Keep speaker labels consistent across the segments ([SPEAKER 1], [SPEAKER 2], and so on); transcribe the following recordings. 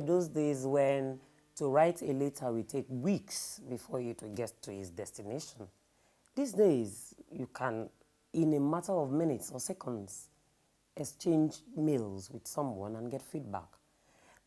[SPEAKER 1] those days when to write a letter will take weeks before you to get to its destination. These days, you can, in a matter of minutes or seconds, exchange mails with someone and get feedback.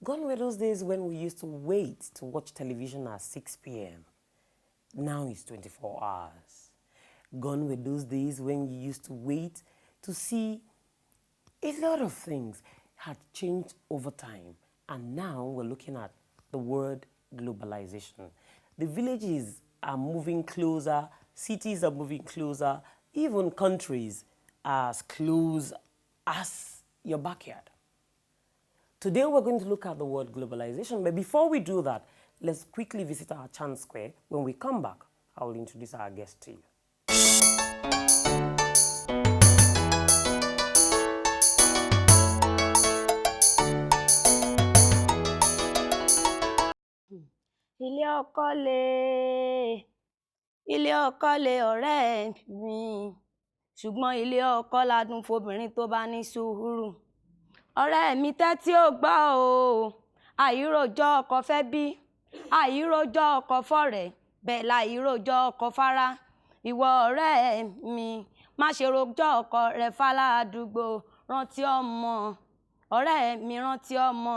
[SPEAKER 1] Gone were those days when we used to wait to watch television at 6 p.m. Now it's 24 hours. Gone were those days when you used to wait to see. A lot of things had changed over time, and now we're looking at the word globalization. The villages are moving closer, cities are moving closer, even countries are as close as your backyard. Today we're going to look at the word globalization, but before we do that, let's quickly visit our Chan Square. When we come back, I will introduce our guest to you.
[SPEAKER 2] Ilé ọkọ le ọ̀rẹ́ mi, ṣùgbọ́n ilé ọkọ ládùn fobìnrin tó bá ní sùúrù. Ọ̀rẹ́ mi tẹ́tí ó gbọ́ o, àìrójọ́ ọkọ fẹ́ bí, àìrójọ́ ọkọ fọ́rẹ̀, bẹ́ẹ̀ láìrójọ́ ọkọ fárá. Ìwọ ọ̀rẹ́ mi, má ṣe rojọ́ ọkọ rẹ fáládùúgbò, rántí ọmọ. Ọ̀rẹ́ mi rántí ọmọ,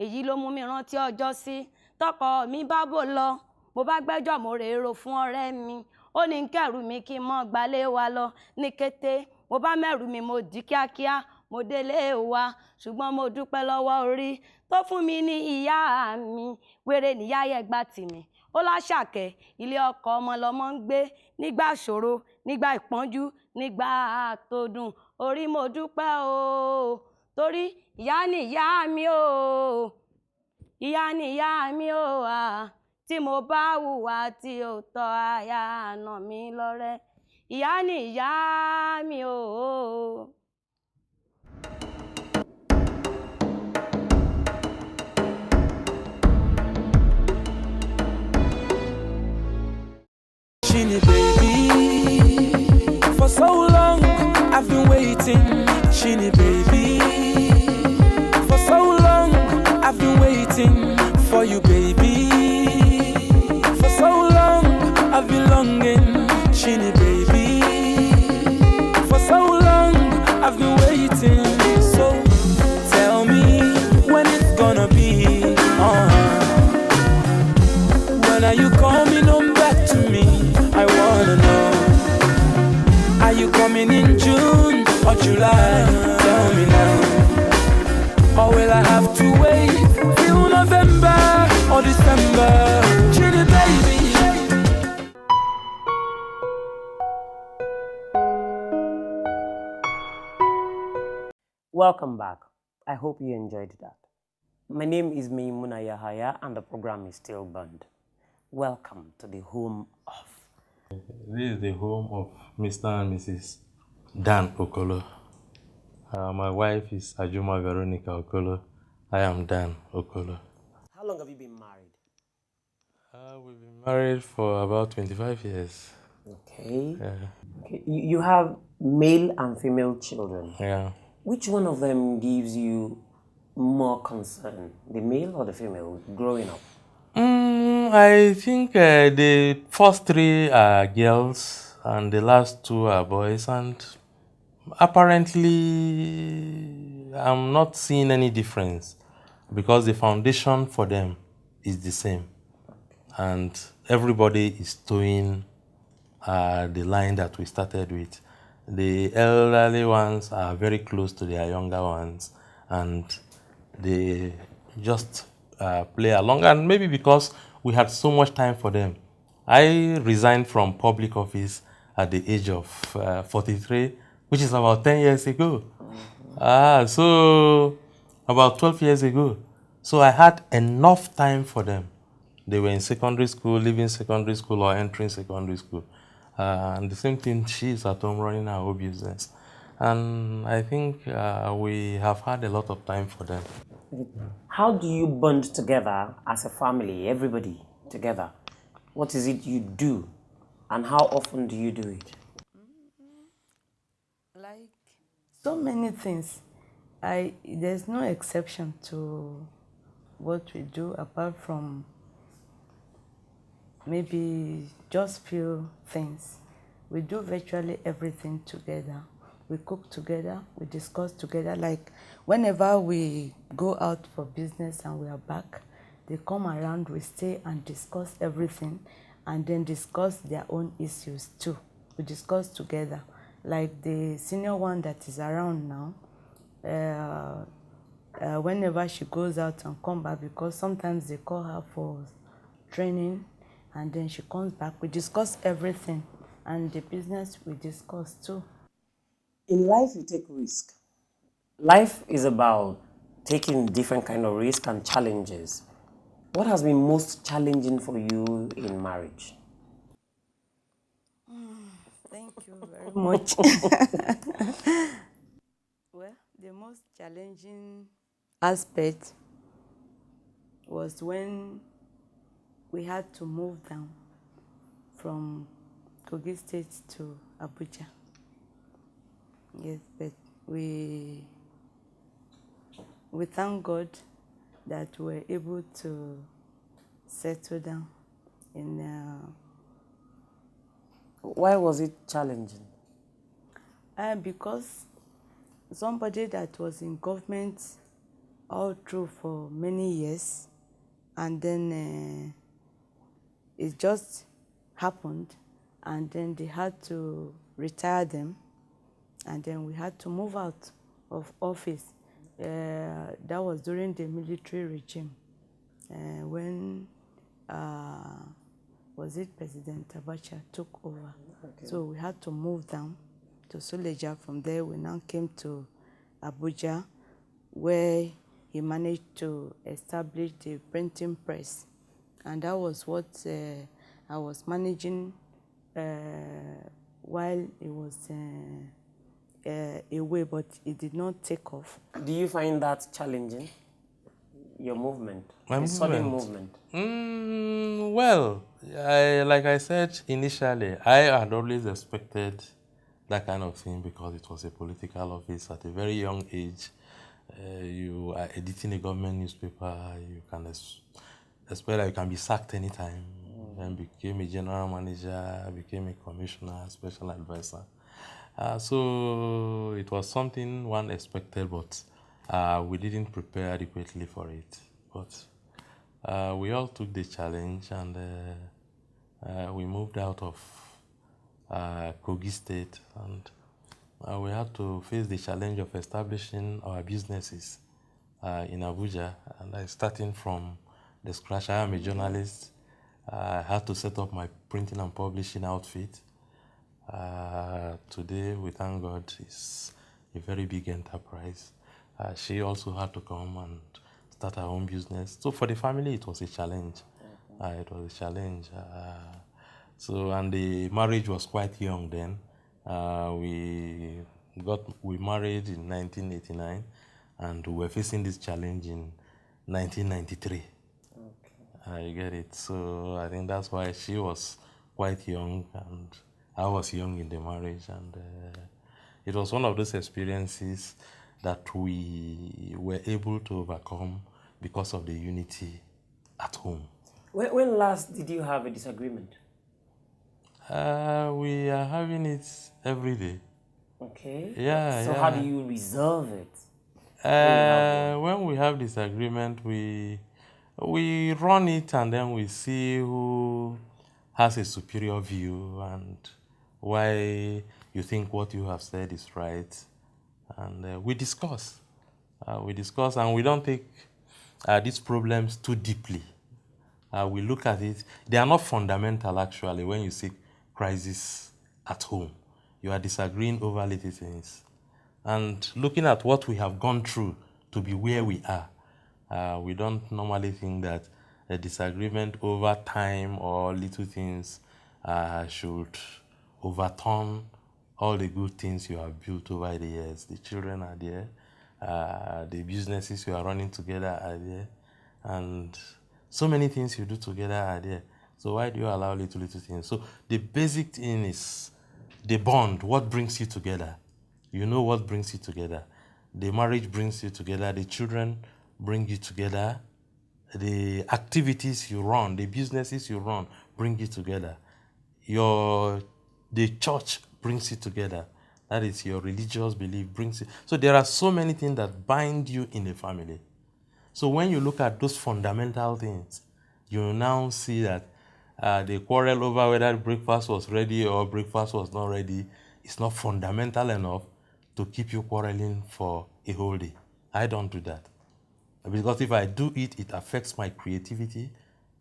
[SPEAKER 2] èyí ló mú mi rántí ọjọ́ sí. Tọkọ mi bá bò lọ, mo bá gbẹ́jọ́ mo rèrò fún ọ̀rẹ́ mi. Ó ní kẹ́rù mi kí n mọ́ gbalé wa lọ ní kété. Mo bá mẹ́rù mi mo dì kíákíá, mo délé wa. Ṣùgbọ́n mo dúpẹ́ lọ́wọ́ orí tó fún mi ní ìyá mi. Wèrè níyá yẹgbà tìmí. Ó láṣàkẹ́ ilé ọkọ ọmọ lọmọ ń gbé nígbà ṣòro, nígbà ìpọ́njú, nígbà tó dùn. Orí mo dúpẹ́ o, torí ìyá ni ìyá mi o. Ìyá ni ìyá mi o, tí mo bá hùwà tí ó tọ́ aya àna mi lọ́rẹ́. Ìyá ni ìyá mi o.
[SPEAKER 3] Chini baby, for so long I've been waiting. Chini baby, for so long I've been waiting for you, baby. For so long I've been longing, Chini baby. For so long I've been waiting. So tell me when it's gonna be on. When are you coming home back to me? I wanna know. Are you coming in June or July? Tell me now. Or will I have to wait till November or December? Chitty baby.
[SPEAKER 1] Welcome back. I hope you enjoyed that. My name is Maimuna and the program is still burned. Welcome to the home of.
[SPEAKER 4] This is the home of Mr. and Mrs. Dan Okolo. My wife is Ajuma Veronica Okolo. I am Dan Okolo.
[SPEAKER 1] How long have you been married?
[SPEAKER 4] We've been married for about 25 years.
[SPEAKER 1] Okay.
[SPEAKER 4] Yeah.
[SPEAKER 1] Okay. You have male and female children.
[SPEAKER 4] Yeah.
[SPEAKER 1] Which one of them gives you more concern, the male or the female, growing up?
[SPEAKER 4] I think the first three are girls and the last two are boys, and apparently I'm not seeing any difference because the foundation for them is the same, and everybody is towing the line that we started with. The elderly ones are very close to their younger ones, and they just play along. And maybe because we had so much time for them. I resigned from public office at the age of 43, which is about 10 years ago. So about 12 years ago. So I had enough time for them. They were in secondary school, leaving secondary school or entering secondary school. And the same thing, she's at home running her own business. And I think we have had a lot of time for them.
[SPEAKER 1] How do you bond together as a family, everybody together? What is it you do, and how often do you do it?
[SPEAKER 5] Like so many things. There's no exception to what we do apart from maybe just few things. We do virtually everything together. We cook together, we discuss together. Like whenever we go out for business and we are back, they come around, we stay and discuss everything and then discuss their own issues too. We discuss together. Like the senior one that is around now, whenever she goes out and come back, because sometimes they call her for training and then she comes back, we discuss everything and the business we discuss too.
[SPEAKER 1] In life, you take risk. Life is about taking different kind of risk and challenges. What has been most challenging for you in marriage?
[SPEAKER 5] Thank you very much. Well, the most challenging aspect was when we had to move down from Kogi State to Abuja. Yes, but we thank God that we were able to settle down in.
[SPEAKER 1] Why was it challenging?
[SPEAKER 5] Because somebody that was in government all through for many years, and then it just happened, and then they had to retire them, and then we had to move out of office. That was during the military regime, when was it President Abacha took over. Okay. So we had to move down to Suleja. From there, we now came to Abuja, where he managed to establish the printing press. And that was what I was managing while it was away, but it did not take off.
[SPEAKER 1] Do you find that challenging? Your movement?
[SPEAKER 4] My
[SPEAKER 1] sudden movement?
[SPEAKER 4] Well, like I said initially, I had always expected that kind of thing because it was a political office at a very young age. You are editing a government newspaper, you can expect that you can be sacked anytime. Then became a general manager, became a commissioner, special advisor. So it was something one expected, but we didn't prepare adequately for it. But we all took the challenge, and we moved out of Kogi State, and we had to face the challenge of establishing our businesses in Abuja. And starting from the scratch, I am a journalist. I had to set up my printing and publishing outfit. Today, we thank God, it's a very big enterprise. She also had to come and start her own business. So for the family, it was a challenge. It was a challenge. And the marriage was quite young then. We married in 1989, and we were facing this challenge in 1993. Okay. You get it. So I think that's why she was quite young, and I was young in the marriage, and it was one of those experiences that we were able to overcome because of the unity at home.
[SPEAKER 1] When last did you have a disagreement?
[SPEAKER 4] We are having it every day.
[SPEAKER 1] Okay.
[SPEAKER 4] Yeah.
[SPEAKER 1] So how do you resolve it?
[SPEAKER 4] When we have disagreement, we run it, and then we see who has a superior view and why you think what you have said is right. And we discuss. And we don't take these problems too deeply. We look at it. They are not fundamental, actually, when you see crisis at home. You are disagreeing over little things. And looking at what we have gone through to be where we are, we don't normally think that a disagreement over time or little things should overturn all the good things you have built over the years. The children are there, the businesses you are running together are there, and so many things you do together are there. So why do you allow little things? So the basic thing is the bond, what brings you together. You know what brings you together. The marriage brings you together. The children bring you together. the activities you run, the businesses you run, bring you together. The church brings you together. That is your religious belief brings you. So there are so many things that bind you in a family. So when you look at those fundamental things, you now see that the quarrel over whether breakfast was ready or breakfast was not ready is not fundamental enough to keep you quarreling for a whole day. I don't do that. Because if I do it, it affects my creativity,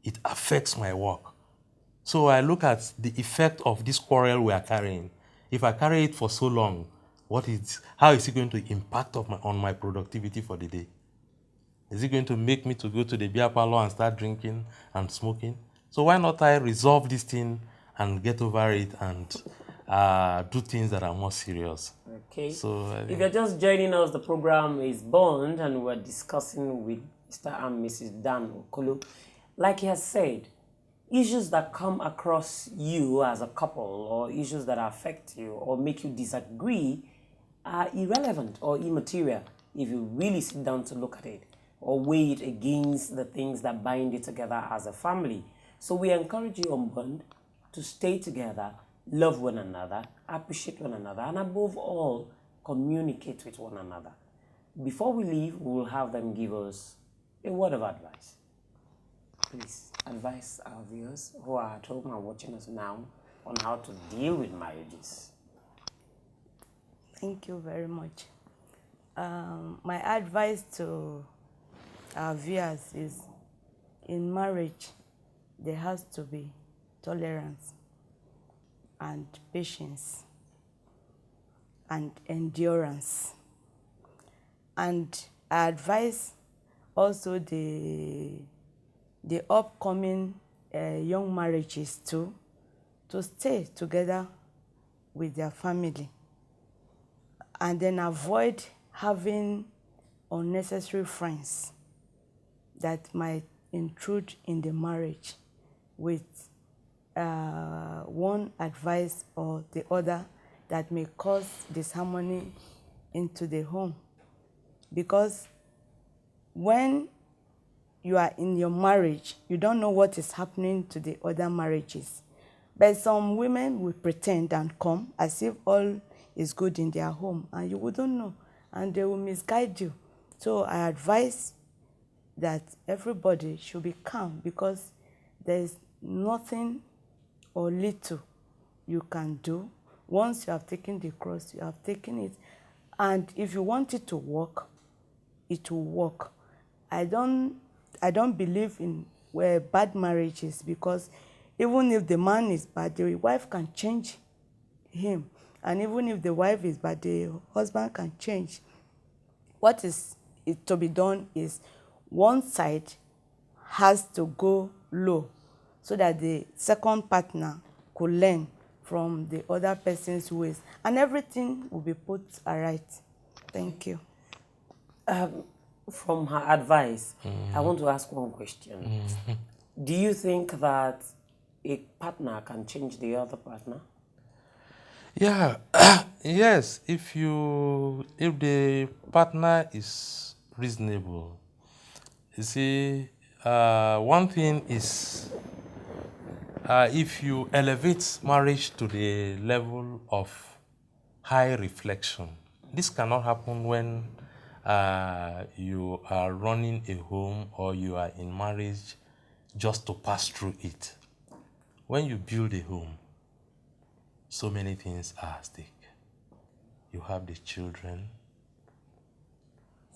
[SPEAKER 4] it affects my work. So I look at the effect of this quarrel we are carrying. If I carry it for so long, how is it going to impact on my productivity for the day? Is it going to make me to go to the beer parlor and start drinking and smoking? So why not I resolve this thing and get over it and do things that are more serious?
[SPEAKER 1] Okay.
[SPEAKER 4] So
[SPEAKER 1] if you're just joining us, the program is Bond, and we're discussing with Mr. and Mrs. Dan Okolo. Like he has said, issues that come across you as a couple, or issues that affect you or make you disagree, are irrelevant or immaterial if you really sit down to look at it or weigh it against the things that bind you together as a family. So we encourage you on Bond to stay together, love one another, appreciate one another, and above all, communicate with one another. Before we leave, we will have them give us a word of advice. Please advise our viewers who are at home and watching us now on how to deal with marriages.
[SPEAKER 5] Thank you very much. My advice to our viewers is, in marriage, there has to be tolerance and patience and endurance. And I advise also the upcoming young marriages too, to stay together with their family and then avoid having unnecessary friends that might intrude in the marriage with one advice or the other that may cause disharmony into the home. Because when you are in your marriage, you don't know what is happening to the other marriages. But some women will pretend and come as if all is good in their home, and you wouldn't know, and they will misguide you. So I advise that everybody should be calm, because there is nothing or little you can do. Once you have taken the cross, you have taken it. And if you want it to work, it will work. I don't believe in bad marriages, because even if the man is bad, the wife can change him. And even if the wife is bad, the husband can change. What is to be done is one side has to go low so that the second partner could learn from the other person's ways, and everything will be put aright. Thank you.
[SPEAKER 1] From her advice, I want to ask one question. Do you think that a partner can change the other partner?
[SPEAKER 4] Yeah, yes. If the partner is reasonable, you see, one thing is, if you elevate marriage to the level of high reflection, this cannot happen when you are running a home or you are in marriage just to pass through it. When you build a home, so many things are at stake. You have the children,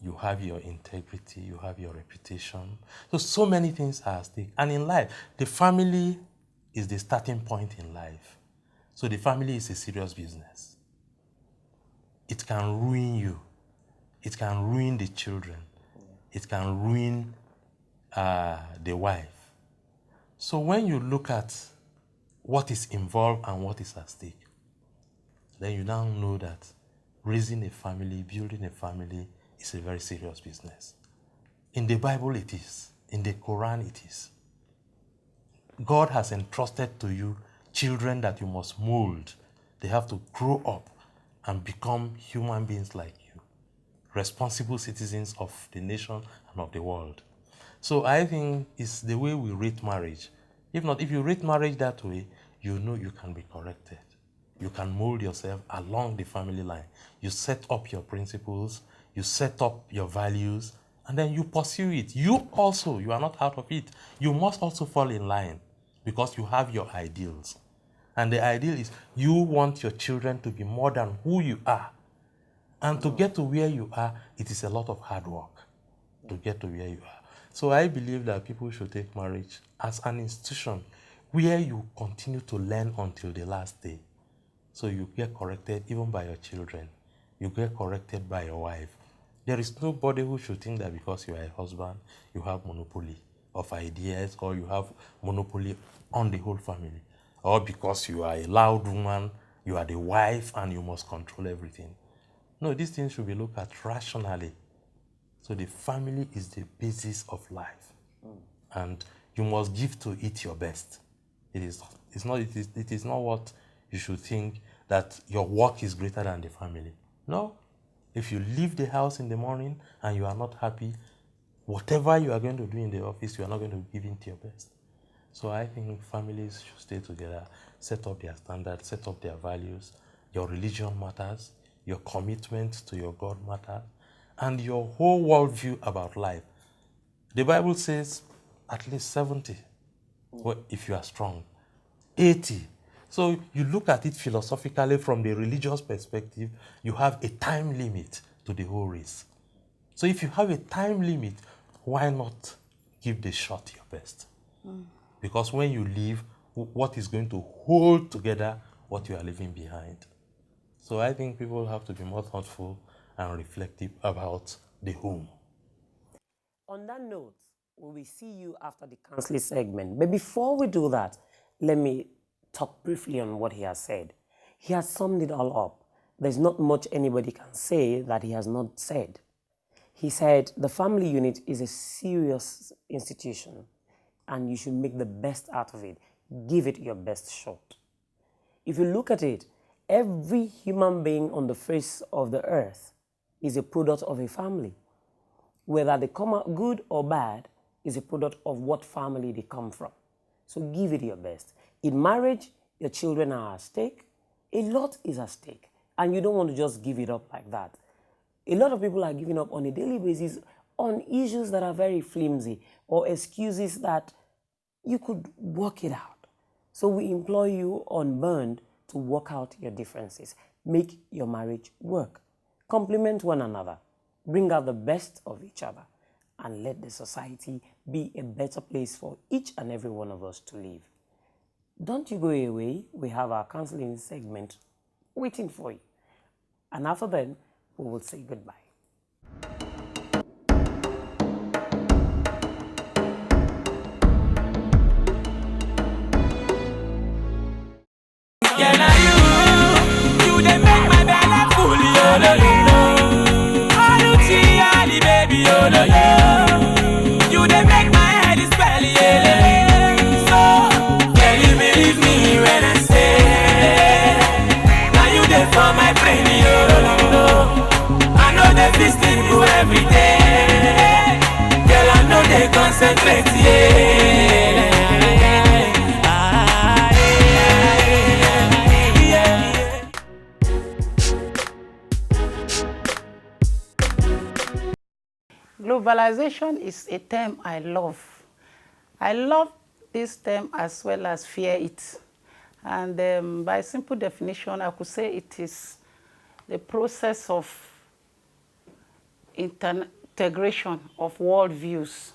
[SPEAKER 4] you have your integrity, you have your reputation. So many things are at stake. And in life, the family is the starting point in life. So the family is a serious business. It can ruin you. It can ruin the children. It can ruin the wife. So when you look at what is involved and what is at stake, then you now know that raising a family, building a family is a very serious business. In the Bible it is. In the Quran it is. God has entrusted to you children that you must mold. They have to grow up and become human beings like you, responsible citizens of the nation and of the world. So I think it's the way we rate marriage. If not, if you rate marriage that way, you know you can be corrected. You can mold yourself along the family line. You set up your principles, you set up your values, and then you pursue it. You also, you are not out of it. You must also fall in line because you have your ideals. And the ideal is you want your children to be more than who you are. And to get to where you are, it is a lot of hard work to get to where you are. So I believe that people should take marriage as an institution where you continue to learn until the last day. So you get corrected even by your children. You get corrected by your wife. There is nobody who should think that because you are a husband, you have monopoly of ideas or you have monopoly on the whole family. Or because you are a loud woman, you are the wife and you must control everything. No, these things should be looked at rationally. So the family is the basis of life. And you must give to it your best. It is not what you should think that your work is greater than the family. No. If you leave the house in the morning and you are not happy, whatever you are going to do in the office, you are not going to give it your best. So I think families should stay together, set up their standards, set up their values. Your religion matters, your commitment to your God matters, and your whole worldview about life. The Bible says at least 70, if you are strong, 80. So you look at it philosophically from the religious perspective, you have a time limit to the whole race. So if you have a time limit, why not give the shot your best? Because when you leave, what is going to hold together what you are leaving behind? So I think people have to be more thoughtful and reflective about the home.
[SPEAKER 1] On that note, we will see you after the counseling segment. But before we do that, let me talk briefly on what he has said. He has summed it all up. There's not much anybody can say that he has not said. He said the family unit is a serious institution and you should make the best out of it. Give it your best shot. If you look at it, every human being on the face of the earth is a product of a family. Whether they come out good or bad is a product of what family they come from. So give it your best. In marriage, your children are at stake. A lot is at stake. And you don't want to just give it up like that. A lot of people are giving up on a daily basis on issues that are very flimsy or excuses that you could work it out. So we implore you unburned to work out your differences. Make your marriage work. Complement one another. Bring out the best of each other. And let the society be a better place for each and every one of us to live. Don't you go away. We have our counseling segment waiting for you. And after then, we will say goodbye.
[SPEAKER 3] Yeah, now you they make my belly full, yo, lo, lo. Oh, Lucia, baby, yo, lo, lo. You they make my head spell, yeah. So, can you believe me when I say, now you there for my brain, yo, lo, lo. I know they visiting you every day. Girl, I know they concentrate, yeah.
[SPEAKER 6] Globalization is a term I love. I love this term as well as fear it. And by simple definition, I could say it is the process of integration of worldviews.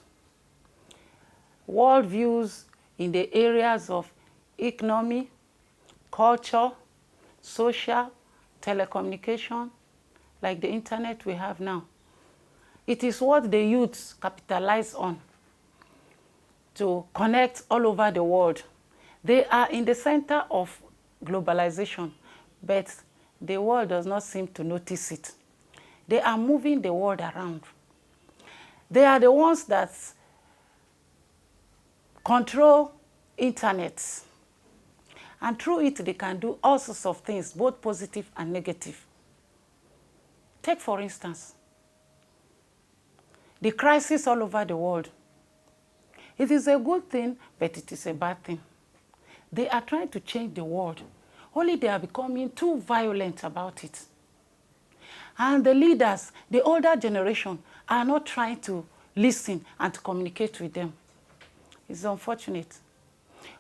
[SPEAKER 6] Worldviews in the areas of economy, culture, social, telecommunication, like the internet we have now. It is what the youths capitalize on to connect all over the world. They are in the center of globalization, but the world does not seem to notice it. They are moving the world around. They are the ones that control internet. And through it, they can do all sorts of things, both positive and negative. Take, for instance, the crisis all over the world. It is a good thing, but it is a bad thing. They are trying to change the world, only they are becoming too violent about it. And the leaders, the older generation, are not trying to listen and to communicate with them. It's unfortunate.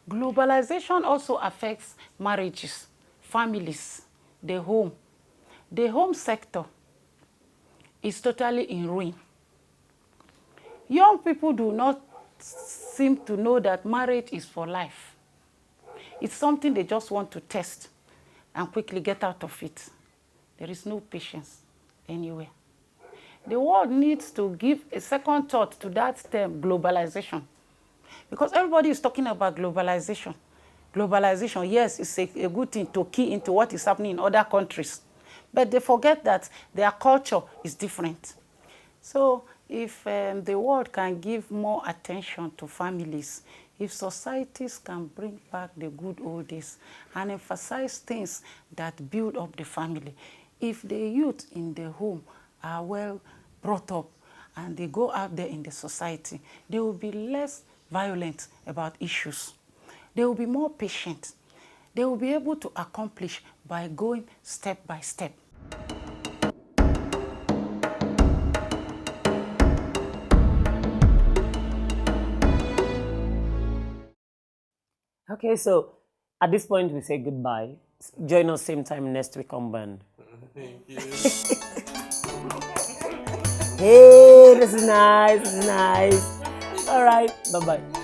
[SPEAKER 6] Globalization also affects marriages, families, the home. The home sector is totally in ruin. Young people do not seem to know that marriage is for life. It's something they just want to test and quickly get out of it. There is no patience anywhere. The world needs to give a second thought to that term, globalization. Because everybody is talking about globalization. Globalization, yes, it's a good thing to key into what is happening in other countries. But they forget that their culture is different. So if the world can give more attention to families, if societies can bring back the good old days and emphasize things that build up the family, if the youth in the home are well brought up and they go out there in the society, they will be less violent about issues. They will be more patient. They will be able to accomplish by going step by step.
[SPEAKER 1] Okay, so at this point we say goodbye. Join us same time next week on Band.
[SPEAKER 4] Thank you.
[SPEAKER 1] Hey, this is nice. All right, bye-bye.